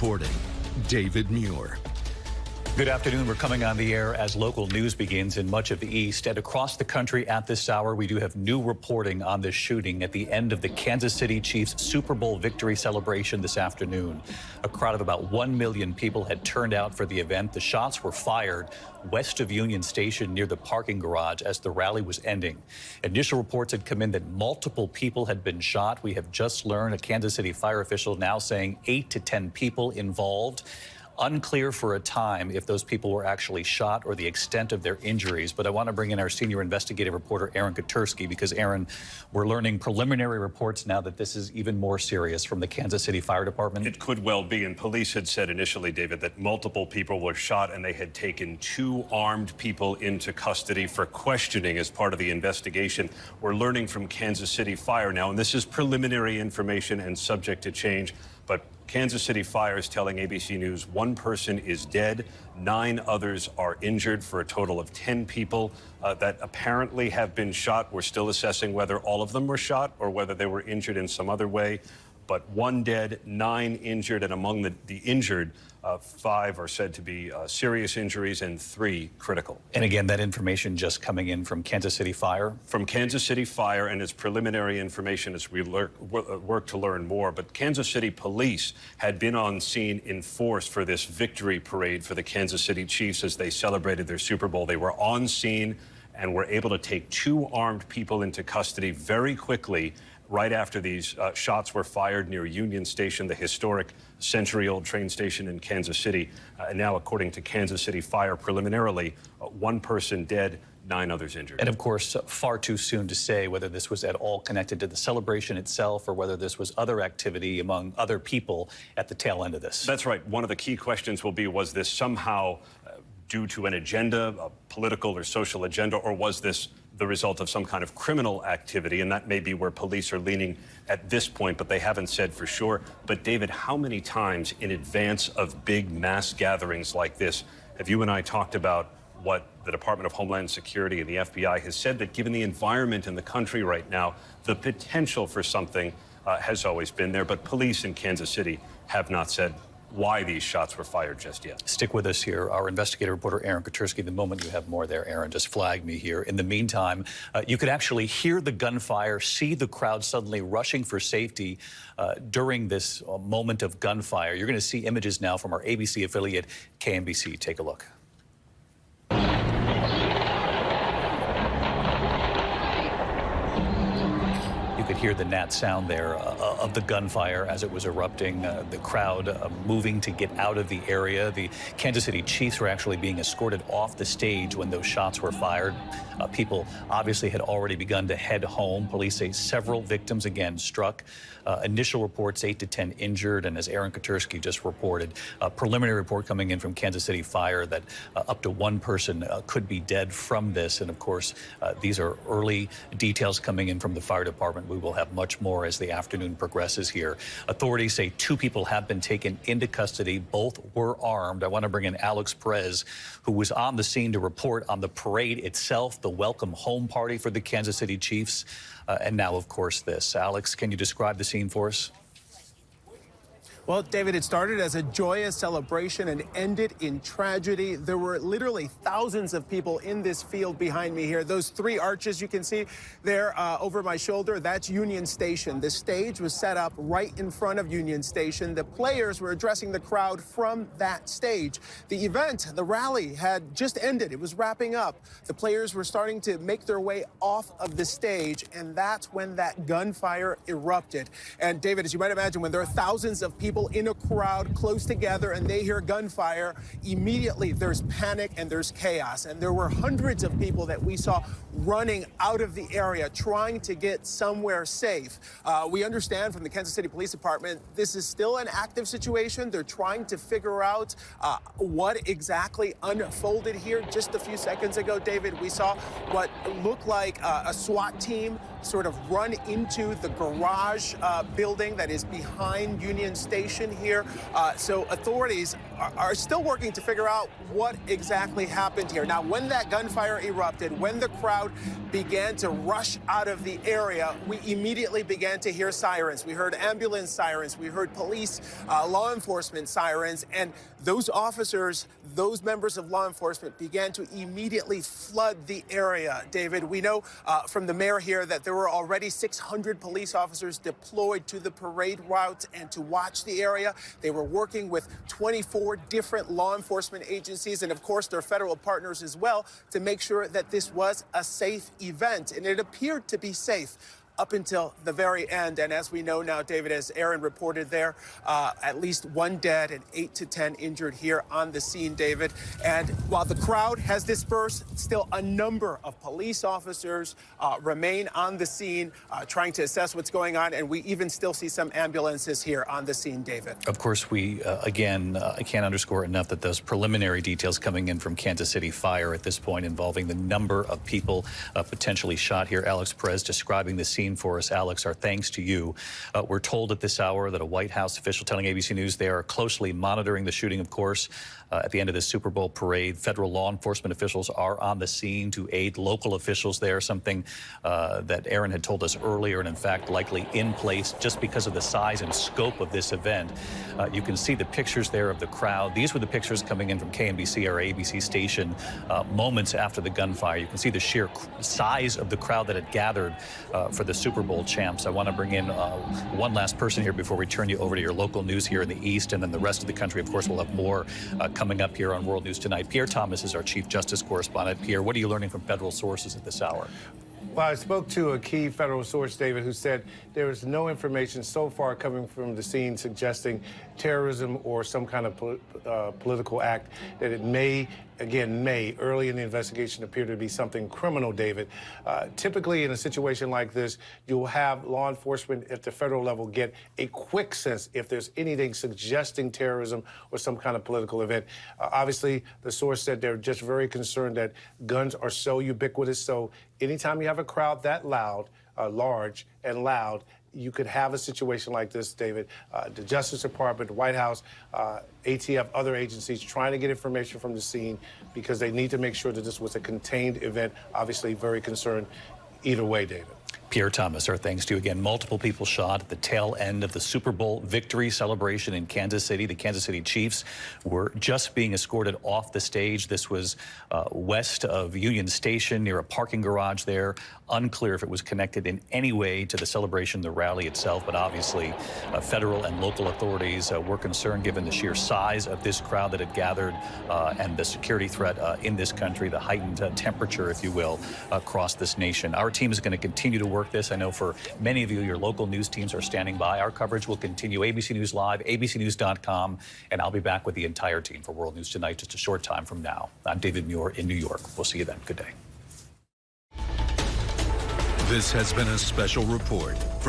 reporting, David Muir. Good afternoon. We're coming on the air as local news begins in much of the East and across the country at this hour. We do have new reporting on this shooting at the end of the Kansas City Chiefs Super Bowl victory celebration this afternoon. A crowd of about 1 million people had turned out for the event. The shots were fired west of Union Station near the parking garage as the rally was ending. Initial reports had come in that multiple people had been shot. We have just learned a Kansas City fire official now saying 8 to 10 people involved. Unclear for a time if those people were actually shot or the extent of their injuries. But I want to bring in our senior investigative reporter, Aaron Katersky, because, Aaron, we're learning preliminary reports now that this is even more serious from the Kansas City Fire Department. It could well be. And police had said initially, David, that multiple people were shot and they had taken 2 armed people into custody for questioning as part of the investigation. We're learning from Kansas City Fire now, and this is preliminary information and subject to change, but Kansas City Fire is telling ABC News 1 person is dead, 9 others are injured, for a total of 10 people that apparently have been shot. We're still assessing whether all of them were shot or whether they were injured in some other way. But 1 dead, 9 injured, and among the injured, 5 are said to be serious injuries and 3 critical. And again, that information just coming in from Kansas City Fire? From Kansas City Fire, and it's preliminary information as we work to learn more. But Kansas City Police had been on scene in force for this victory parade for the Kansas City Chiefs as they celebrated their Super Bowl. They were on scene and were able to take 2 armed people into custody very quickly, right after these shots were fired near Union Station, the historic century-old train station in Kansas City. And now, according to Kansas City Fire, preliminarily, 1 person dead, 9 others injured. And of course, far too soon to say whether this was at all connected to the celebration itself or whether this was other activity among other people at the tail end of this. That's right. One of the key questions will be, was this somehow due to an agenda, a political or social agenda, or was this the result of some kind of criminal activity? And that may be where police are leaning at this point, but they haven't said for sure. But David, how many times in advance of big mass gatherings like this have you and I talked about what the Department of Homeland Security and the FBI has said, that given the environment in the country right now, the potential for something has always been there, but police in Kansas City have not said why these shots were fired just yet. Stick with us here. Our investigative reporter, Aaron Katersky. The moment you have more there, Aaron, just flag me here. In the meantime, you could actually hear the gunfire, see the crowd suddenly rushing for safety during this moment of gunfire. You're going to see images now from our ABC affiliate, KMBC. Take a look. You could hear the gnat sound there of the gunfire as it was erupting, the crowd moving to get out of the area. The Kansas City Chiefs were actually being escorted off the stage when those shots were fired. People obviously had already begun to head home. Police say several victims again struck. Initial reports 8 to 10 injured, and as Aaron Katersky just reported, a preliminary report coming in from Kansas City Fire that up to 1 person could be dead from this. And of course, these are early details coming in from the fire department. We will have much more as the afternoon progresses here. Authorities say 2 people have been taken into custody. Both were armed. I want to bring in Alex Perez, who was on the scene to report on the parade itself, the welcome home party for the Kansas City Chiefs, and now, of course, this. Alex, can you describe the scene for us? Well, David, it started as a joyous celebration and ended in tragedy. There were literally thousands of people in this field behind me here. Those 3 arches you can see there over my shoulder, that's Union Station. The stage was set up right in front of Union Station. The players were addressing the crowd from that stage. The event, the rally, had just ended. It was wrapping up. The players were starting to make their way off of the stage, and that's when that gunfire erupted. And David, as you might imagine, when there are thousands of people in a crowd close together and they hear gunfire, immediately there's panic and there's chaos. And there were hundreds of people that we saw running out of the area trying to get somewhere safe. We understand from the Kansas City Police Department this is still an active situation. They're trying to figure out what exactly unfolded here. Just a few seconds ago, David, we saw what looked like a SWAT team sort of run into the garage building that is behind Union Station here. So authorities are still working to figure out what exactly happened here. Now, when that gunfire erupted, when the crowd began to rush out of the area, we immediately began to hear sirens. We heard ambulance sirens. We heard police, law enforcement sirens. And those officers, those members of law enforcement began to immediately flood the area. David, we know from the mayor here that there were already 600 police officers deployed to the parade route and to watch the area. They were working with 24 different law enforcement agencies and, of course, their federal partners as well to make sure that this was a safe event. And it appeared to be safe up until the very end. And as we know now, David, as Aaron reported there, at least 1 dead and 8 to 10 injured here on the scene, David. And while the crowd has dispersed, still a number of police officers remain on the scene trying to assess what's going on. And we even still see some ambulances here on the scene, David. Of course, we, again, I can't underscore enough that those preliminary details coming in from Kansas City Fire at this point involving the number of people potentially shot here. Alex Perez describing the scene for us. Alex, our thanks to you. We're told at this hour that a White House official telling ABC News they are closely monitoring the shooting, of course, at the end of the Super Bowl parade. Federal law enforcement officials are on the scene to aid local officials there, something that Aaron had told us earlier, and in fact likely in place just because of the size and scope of this event. You can see the pictures there of the crowd. These were the pictures coming in from KMBC, our ABC station, moments after the gunfire. You can see the sheer size of the crowd that had gathered for the Super Bowl champs. I want to bring in one last person here before we turn you over to your local news here in the East, and then the rest of the country, of course, will have more coming up here on World News Tonight. Pierre Thomas is our Chief Justice Correspondent. Pierre, what are you learning from federal sources at this hour? Well, I spoke to a key federal source, David, who said there is no information so far coming from the scene suggesting terrorism or some kind of political act, that it may, early in the investigation, appear to be something criminal, David. Typically, in a situation like this, you'll have law enforcement at the federal level get a quick sense if there's anything suggesting terrorism or some kind of political event. Obviously, the source said they're just very concerned that guns are so ubiquitous, so anytime you have a crowd that loud, large and loud, you could have a situation like this, David. The Justice Department, the White House, ATF, other agencies trying to get information from the scene because they need to make sure that this was a contained event. Obviously, very concerned either way, David. Pierre Thomas, our thanks to you again. Multiple people shot at the tail end of the Super Bowl victory celebration in Kansas City. The Kansas City Chiefs were just being escorted off the stage. This was west of Union Station near a parking garage there. Unclear if it was connected in any way to the celebration, the rally itself, but obviously federal and local authorities were concerned given the sheer size of this crowd that had gathered and the security threat in this country, the heightened temperature, if you will, across this nation. Our team is going to continue to work this. I know for many of you, your local news teams are standing by. Our coverage will continue. ABC News Live, abcnews.com, and I'll be back with the entire team for World News Tonight just a short time from now. I'm David Muir in New York. We'll see you then. Good day. This has been a special report